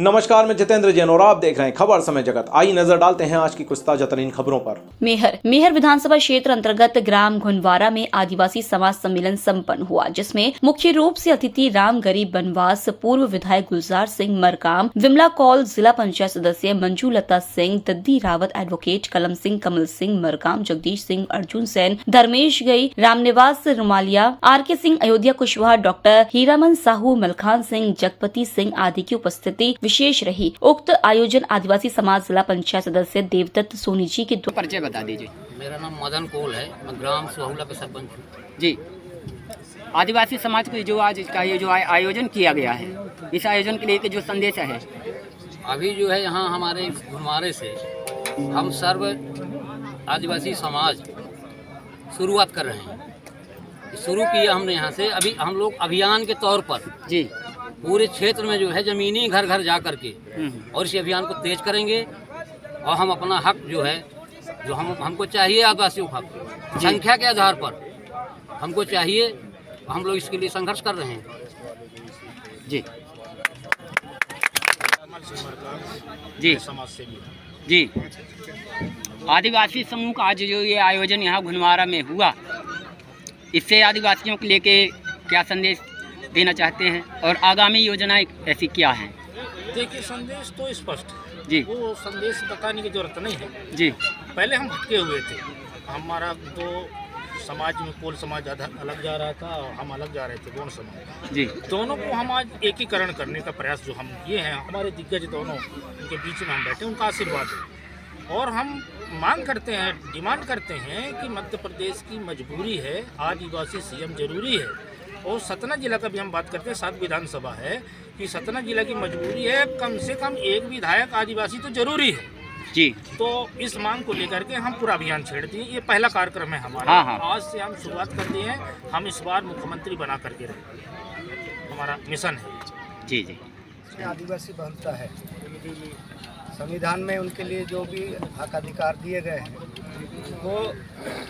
नमस्कार, मैं जितेंद्र जैन और आप देख रहे हैं खबर समय जगत। आइए नजर डालते हैं आज की कुछ ताजा तरीन खबरों पर। मेहर विधानसभा क्षेत्र अंतर्गत ग्राम घुनवारा में आदिवासी समाज सम्मेलन संपन्न हुआ, जिसमें मुख्य रूप से अतिथि राम गरीब बनवास, पूर्व विधायक गुलजार सिंह मरकाम, विमला कौल, जिला पंचायत सदस्य मंजू लता सिंह, दद्दी रावत, एडवोकेट कलम सिंह, कमल सिंह मरकाम, जगदीश सिंह, अर्जुन सेन, धर्मेश गई, रामनिवास रुमालिया, RK सिंह, अयोध्या कुशवाहा, डॉक्टर हीरामन साहू, मलखान सिंह, जगपति सिंह आदि की उपस्थिति विशेष रही। उक्त आयोजन आदिवासी समाज जिला पंचायत सदस्य देवदत्त सोनी जी के परिचय बता दीजिए। मेरा नाम मदन कोल है, मैं ग्राम सोहुला का सरपंच हूँ। जी, आदिवासी समाज को जो आज का ये जो आयोजन किया गया है, इस आयोजन के लिए के जो संदेश है, अभी जो है यहाँ हमारे घुनवारे से हम सर्व आदिवासी समाज शुरुआत कर रहे हैं। शुरू किया हमने यहाँ से। अभी हम लोग अभियान के तौर पर जी पूरे क्षेत्र में जो है जमीनी घर घर जा करके और इस अभियान को तेज करेंगे और हम अपना हक जो है, जो हमको चाहिए आदिवासियों का हक, संख्या के आधार पर हमको चाहिए, हम लोग इसके लिए संघर्ष कर रहे हैं। जी जी जी आदिवासी समूह का आज जो ये आयोजन यहाँ घुनवारा में हुआ, इससे आदिवासियों को लेके क्या संदेश देना चाहते हैं और आगामी योजनाएं ऐसी क्या हैं? देखिए, संदेश तो स्पष्ट है जी, वो संदेश बताने की जरूरत नहीं है जी। पहले हम भटके हुए थे। हमारा दो समाज में कोल समाज अलग जा रहा था और हम अलग जा रहे थे, गौड़ समाज जी। दोनों को हम आज एकीकरण करने का प्रयास जो हम ये हैं, हमारे दिग्गज दोनों उनके बीच में हम बैठे, उनका आशीर्वाद है। और हम मांग करते हैं, डिमांड करते हैं कि मध्य प्रदेश की मजबूरी है, आदिवासी CM जरूरी है। और सतना जिला का भी हम बात करते हैं, 7 विधानसभा है, कि सतना जिला की मजबूरी है, कम से कम एक विधायक आदिवासी तो जरूरी है जी। तो इस मांग को लेकर के हम पूरा अभियान छेड़ दिए। ये पहला कार्यक्रम है हमारा। हाँ। आज से हम शुरुआत कर दिए हैं। हम इस बार मुख्यमंत्री बना करके रहेंगे, हमारा मिशन है। जी जी। आदिवासी बहुलता है, संविधान में उनके लिए जो भी हक अधिकार दिए गए हैं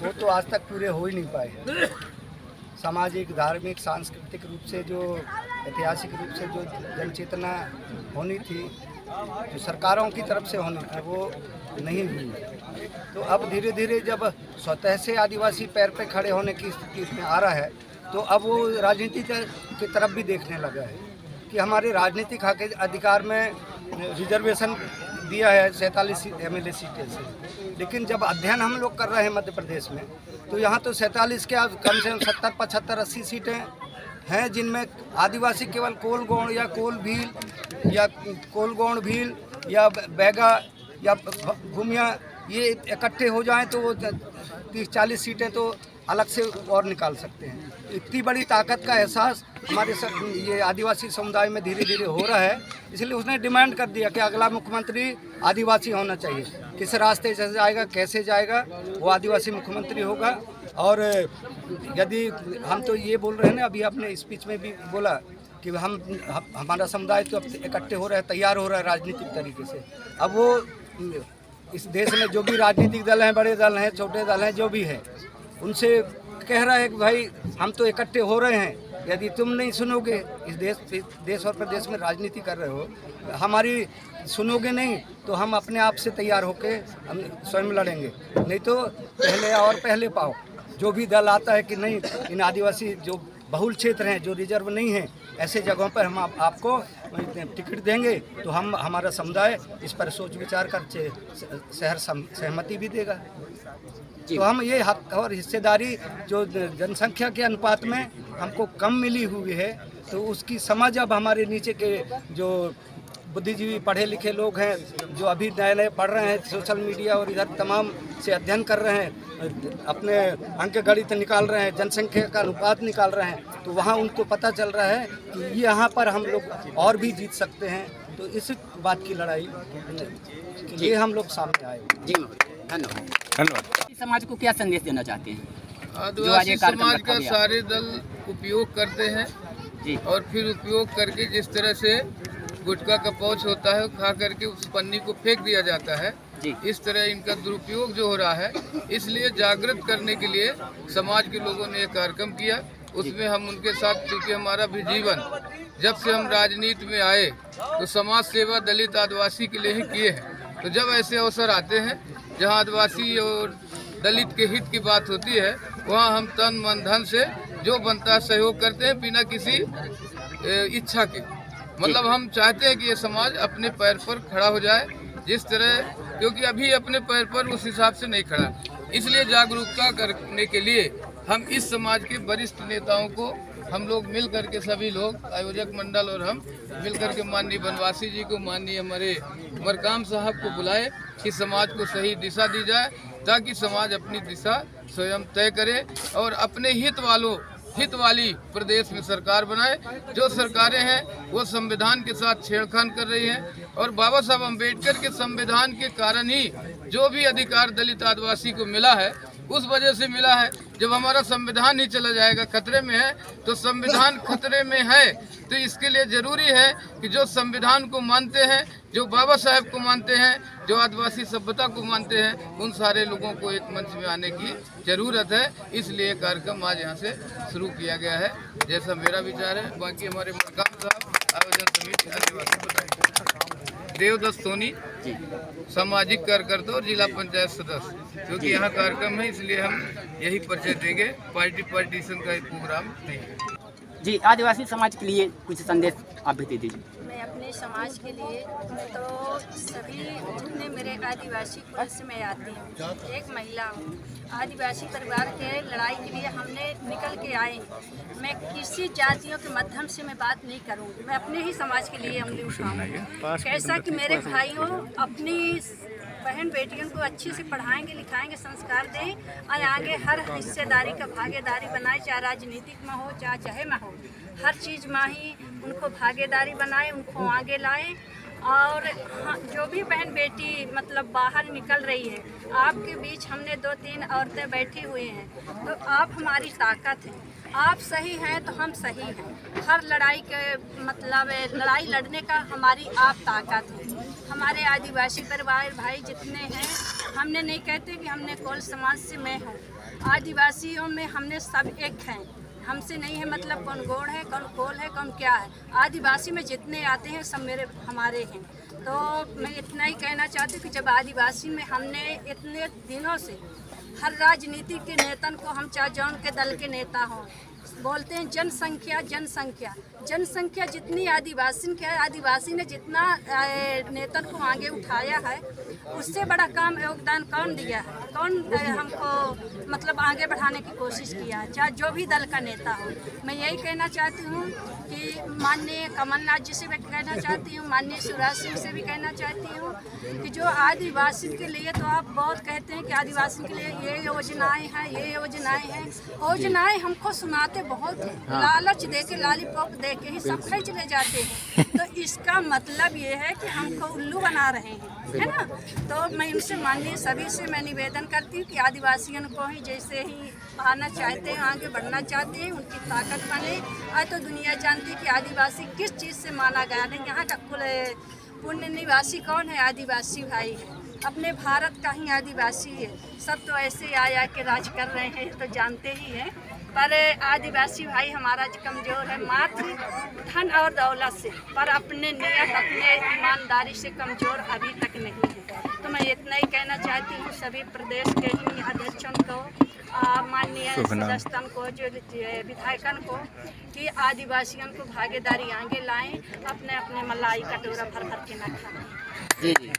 वो तो आज तक पूरे हो ही नहीं पाए। सामाजिक, धार्मिक, सांस्कृतिक रूप से जो ऐतिहासिक रूप से जो जनचेतना होनी थी, जो सरकारों की तरफ से होनी थी, वो नहीं हुई। तो अब धीरे धीरे जब स्वतः से आदिवासी पैर पे खड़े होने की स्थिति में आ रहा है, तो अब वो राजनीति की तरफ भी देखने लगा है कि हमारे राजनीतिक हक अधिकार में रिजर्वेशन दिया है 47 MLA सीटें से। लेकिन जब अध्ययन हम लोग कर रहे हैं मध्य प्रदेश में, तो यहाँ तो 47 क्या कम से कम 70, 75, 80 सीटें हैं, जिनमें आदिवासी केवल कोल गौड़ या कोल भील या कोल गौड़ भील या बैगा या घुमिया ये इकट्ठे हो जाएं तो वो 30-40 सीटें तो अलग से और निकाल सकते हैं। इतनी बड़ी ताकत का एहसास हमारे ये आदिवासी समुदाय में धीरे धीरे हो रहा है। इसलिए उसने डिमांड कर दिया कि अगला मुख्यमंत्री आदिवासी होना चाहिए। किस रास्ते से जाएगा, कैसे जाएगा, वो आदिवासी मुख्यमंत्री होगा। और यदि हम तो ये बोल रहे हैं ना, अभी आपने स्पीच में भी बोला कि हमारा समुदाय तो इकट्ठे हो रहा है, तैयार हो रहा है राजनीतिक तरीके से। अब वो इस देश में जो भी राजनीतिक दल हैं, बड़े दल हैं, छोटे दल हैं, जो भी है, उनसे कह रहा है कि भाई हम तो इकट्ठे हो रहे हैं, यदि तुम नहीं सुनोगे, इस देश और प्रदेश में राजनीति कर रहे हो, हमारी सुनोगे नहीं, तो हम अपने आप से तैयार होकर हम स्वयं लड़ेंगे। नहीं तो पहले आओ और पहले पाओ। जो भी दल आता है कि नहीं, इन आदिवासी जो बहुल क्षेत्र हैं, जो रिजर्व नहीं है, ऐसे जगहों पर हम आपको टिकट देंगे, तो हमारा समुदाय इस पर सोच विचार कर शहर सहमति भी देगा। तो हम ये हक और हिस्सेदारी जो जनसंख्या के अनुपात में हमको कम मिली हुई है, तो उसकी समझ अब हमारे नीचे के जो बुद्धिजीवी पढ़े लिखे लोग हैं, जो अभी नए नए पढ़ रहे हैं, सोशल मीडिया और इधर तमाम से अध्ययन कर रहे हैं, अपने अंक गणित निकाल रहे हैं, जनसंख्या का अनुपात निकाल रहे हैं, तो वहाँ उनको पता चल रहा है कि यहाँ पर हम लोग और भी जीत सकते हैं। तो इस बात की लड़ाई के लिए हम लोग सामने आए। जी धन्यवाद। समाज को क्या संदेश देना चाहते हैं? आदिवासी समाज का सारे दल उपयोग करते हैं जी, और फिर उपयोग करके जिस तरह से गुटखा का पाउच होता है, खा करके उस पन्नी को फेंक दिया जाता है, इस तरह इनका दुरुपयोग जो हो रहा है, इसलिए जागृत करने के लिए समाज के लोगों ने एक कार्यक्रम किया। उसमें हम उनके साथ, क्योंकि हमारा भी जीवन जब से हम राजनीति में आए तो समाज सेवा दलित आदिवासी के लिए ही किए हैं। तो जब ऐसे अवसर आते हैं जहां आदिवासी और दलित के हित की बात होती है, वहां हम तन मन धन से जो बनता है सहयोग करते हैं, बिना किसी इच्छा के। मतलब हम चाहते हैं कि ये समाज अपने पैर पर खड़ा हो जाए, जिस तरह, क्योंकि अभी अपने पैर पर उस हिसाब से नहीं खड़ा। इसलिए जागरूकता करने के लिए हम इस समाज के वरिष्ठ नेताओं को हम लोग मिल करके, सभी लोग आयोजक मंडल और हम मिल करके माननीय बनवासी जी को, माननीय हमारे मरकाम साहब को बुलाए कि समाज को सही दिशा दी जाए, ताकि समाज अपनी दिशा स्वयं तय करे और अपने हित वाली प्रदेश में सरकार बनाए। जो सरकारें हैं वो संविधान के साथ छेड़खानी कर रही हैं और बाबा साहब अम्बेडकर के संविधान के कारण ही जो भी अधिकार दलित आदिवासी को मिला है, उस वजह से मिला है। जब हमारा संविधान ही चला जाएगा, खतरे में है, तो संविधान खतरे में है, तो इसके लिए जरूरी है कि जो संविधान को मानते हैं, जो बाबा साहब को मानते हैं, जो आदिवासी सभ्यता को मानते हैं, उन सारे लोगों को एक मंच में आने की जरूरत है। इसलिए कार्यक्रम आज यहाँ से शुरू किया गया है, जैसा मेरा विचार है। बाकी हमारे मरकाम साहब आयोजन समिति आदिवासी देवदत्त सोनी सामाजिक कार्यकर्ता और जिला पंचायत सदस्य, क्योंकि यहाँ कार्यक्रम है इसलिए हम यही परिचय देंगे। पार्टीशन का प्रोग्राम नहीं है। जी, आदिवासी समाज के लिए कुछ संदेश आप भी दे दीजिए। मैं अपने समाज के लिए तो सभी जितने मेरे आदिवासी कुल में आते हैं, एक महिला हूँ, आदिवासी परिवार के लड़ाई के लिए हमने निकल के आए। मैं किसी जातियों के माध्यम से मैं बात नहीं करूँगी, मैं अपने ही समाज के लिए हमले उठाऊँ। कैसा कि मेरे भाइयों अपनी बहन बेटियों को अच्छे से पढ़ाएंगे, लिखाएंगे, संस्कार दें और आगे हर हिस्सेदारी का भागीदारी बनाए, चाहे राजनीतिक में हो चाहे में हो, हर चीज़ में ही उनको भागीदारी बनाए, उनको आगे लाए। और हाँ, जो भी बहन बेटी मतलब बाहर निकल रही है, आपके बीच हमने 2-3 औरतें बैठी हुई हैं, तो आप हमारी ताकत हैं। आप सही हैं तो हम सही हैं। हर लड़ाई के मतलब लड़ाई लड़ने का हमारी आप ताकत है। हमारे आदिवासी परिवार भाई जितने हैं, हमने नहीं कहते कि हमने कौन समाज से मैं हूँ, आदिवासियों में हमने सब एक हैं। हमसे नहीं है मतलब कौन गोड़ है, कौन कोल है, कौन क्या है। आदिवासी में जितने आते हैं सब हमारे हैं। तो मैं इतना ही कहना चाहती हूँ कि जब आदिवासी में हमने इतने दिनों से हर राजनीति के नेतन को, हम चाहे जौन के दल के नेता हों, बोलते हैं जनसंख्या जनसंख्या जनसंख्या जितनी आदिवासी के है, आदिवासी ने जितना नेतन को आगे उठाया है, उससे बड़ा काम योगदान कौन दिया है, कौन हमको मतलब आगे बढ़ाने की कोशिश किया है, चाहे जो भी दल का नेता हो। मैं यही कहना चाहती हूँ कि माननीय कमलनाथ जी से भी कहना चाहती हूँ, माननीय शिवराज सिंह से भी कहना चाहती हूँ कि जो आदिवासी के लिए, तो आप बहुत कहते हैं कि आदिवासी के लिए ये योजनाएं हैं, ये योजनाएं हैं। योजनाएं हमको सुनाते बहुत हैं, लालच दे के, लॉलीपॉप दे के ही सब खर्च ले जाते हैं। तो इसका मतलब ये है कि हमको उल्लू बना रहे हैं, है ना। तो मैं इनसे माननीय सभी से मैं निवेदन करती हूँ कि आदिवासियों को ही जैसे ही आना चाहते हैं, आगे बढ़ना चाहते हैं, उनकी ताकत बने। आज तो दुनिया जानती है कि आदिवासी किस चीज़ से माना गया है। यहाँ का कुल पुण्य निवासी कौन है? आदिवासी भाई है, अपने भारत का ही आदिवासी है। सब तो ऐसे आया के राज कर रहे हैं, तो जानते ही हैं। पर आदिवासी भाई हमारा कमज़ोर है मात्र धन और दौलत से, पर अपने नियत, अपने ईमानदारी से कमज़ोर अभी तक नहीं है। तो मैं इतना ही कहना चाहती हूँ सभी प्रदेश के ही अध्यक्षों को, माननीय सदस्यों को, जो विधायकों को, कि आदिवासियों को भागीदारी आगे लाएं, अपने अपने मलाई कटोरा भर भर के न खाएं। जी जी,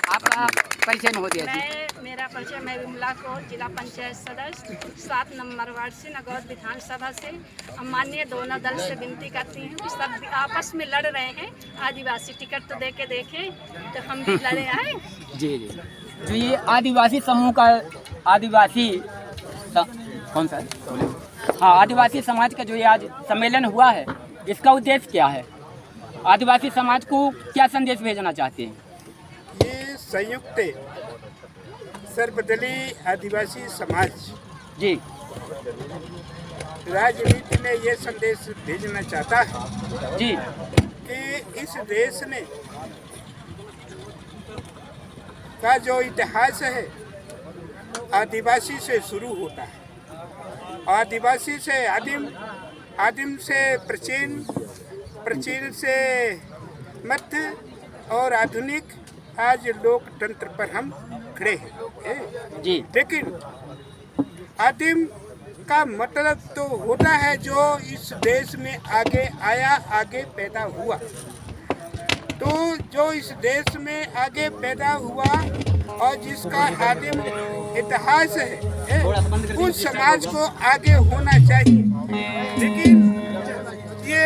आपका परिचय महोदय जी। मेरा परिचय, मैं विमला कौर, जिला पंचायत सदस्य 7 नंबर वार्ड से, नगौर विधानसभा से। हम माननीय दोनों दल से विनती करती हूँ कि सब आपस में लड़ रहे हैं, आदिवासी टिकट तो दे के देखें, तो हम भी लड़े आए। जी जी, जो ये आदिवासी समूह का आदिवासी कौन सा है? हाँ, आदिवासी समाज का जो ये आज सम्मेलन हुआ है, इसका उद्देश्य क्या है? आदिवासी समाज को क्या संदेश भेजना चाहते हैं? ये संयुक्त सर्वदलीय आदिवासी समाज जी राजनीति में ये संदेश भेजना चाहता है जी कि इस देश ने का जो इतिहास है आदिवासी से शुरू होता है। आदिवासी से आदिम से प्राचीन प्राचीन से मध्य और आधुनिक आज लोकतंत्र पर हम खड़े हैं जी। लेकिन आदिम का मतलब तो होता है जो इस देश में आगे आया, आगे पैदा हुआ। तो जो इस देश में आगे पैदा हुआ और जिसका आदिम इतिहास है उस समाज को आगे होना चाहिए। लेकिन ये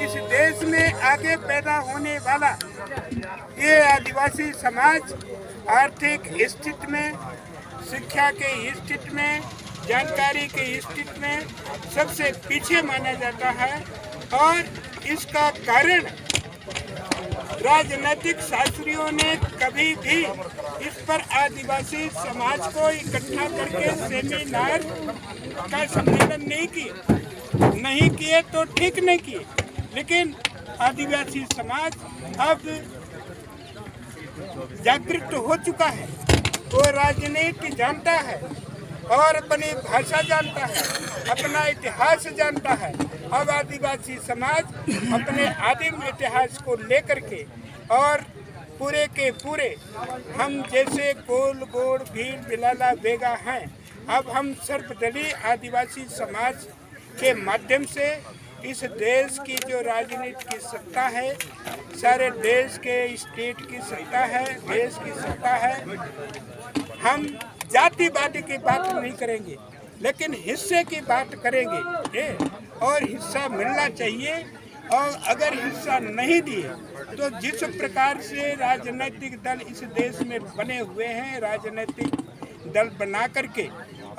इस देश में आगे पैदा होने वाला ये आदिवासी समाज आर्थिक स्थिति में, शिक्षा के स्थिति में, जानकारी के स्थिति में सबसे पीछे माना जाता है और इसका कारण राजनीतिक शास्त्रियों ने कभी भी इस पर आदिवासी समाज को इकट्ठा करके सेमिनार का सम्मेलन नहीं किए तो ठीक नहीं किए। लेकिन आदिवासी समाज अब जागृत हो चुका है, वो राजनीति जानता है और अपनी भाषा जानता है, अपना इतिहास जानता है। अब आदिवासी समाज अपने आदिम इतिहास को लेकर के और पूरे के पूरे हम जैसे कोल, गोड़, भील, बिलाला, बेगा हैं, अब हम सर्वदलीय आदिवासी समाज के माध्यम से इस देश की जो राजनीति की सत्ता है, सारे देश के स्टेट की सत्ता है, देश की सत्ता है, हम जातिवादी की बात नहीं करेंगे लेकिन हिस्से की बात करेंगे और हिस्सा मिलना चाहिए। और अगर हिस्सा नहीं दिए तो जिस प्रकार से राजनीतिक दल इस देश में बने हुए हैं, राजनीतिक दल बना करके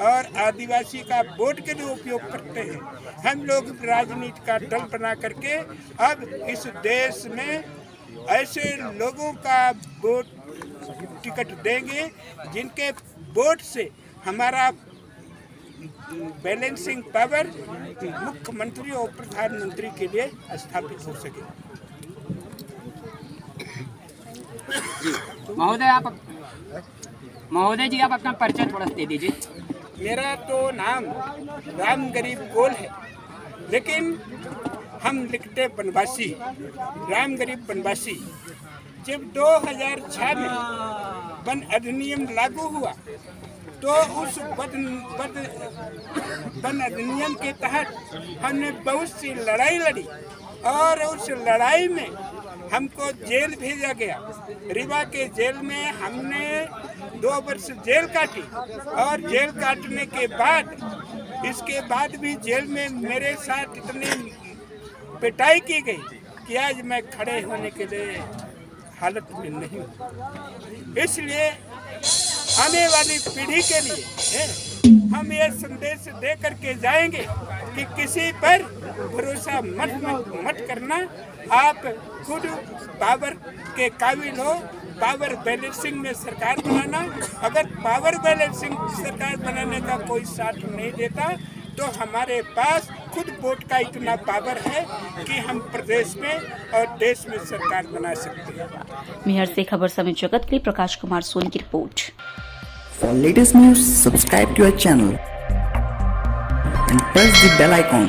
और आदिवासी का वोट के लिए उपयोग करते हैं, हम लोग राजनीति का दल बना करके अब इस देश में ऐसे लोगों का वोट टिकट देंगे जिनके वोट से हमारा बैलेंसिंग पावर मुख्यमंत्री और प्रधानमंत्री के लिए स्थापित हो सके। महोदय जी, आप अपना परिचय थोड़ा दे दीजिए। मेरा तो नाम राम गरीब कोल है, लेकिन हम लिखते बनवासी, राम गरीब बनवासी। जब 2006 में वन अधिनियम लागू हुआ तो उस वन अधिनियम के तहत हमने बहुत सी लड़ाई लड़ी और उस लड़ाई में हमको जेल भेजा गया। रीवा के जेल में हमने 2 वर्ष जेल काटी और जेल काटने के बाद इसके बाद भी जेल में मेरे साथ इतनी पिटाई की गई कि आज मैं खड़े होने के लिए हालत में नहीं हूँ। इसलिए आने वाली पीढ़ी के लिए हम ये संदेश दे करके जाएंगे कि किसी पर भरोसा मत करना। आप खुद पावर के काबिल हो, पावर बैलेंसिंग में सरकार बनाना। अगर पावर बैलेंसिंग सरकार बनाने का कोई साथ नहीं देता तो हमारे पास खुद वोट का इतना पावर है कि हम प्रदेश में और देश में सरकार बना सकते हैं। मेहर से खबर समय जगत के लिए प्रकाश कुमार सोनी की report. For latest news, subscribe to our channel and press the bell icon.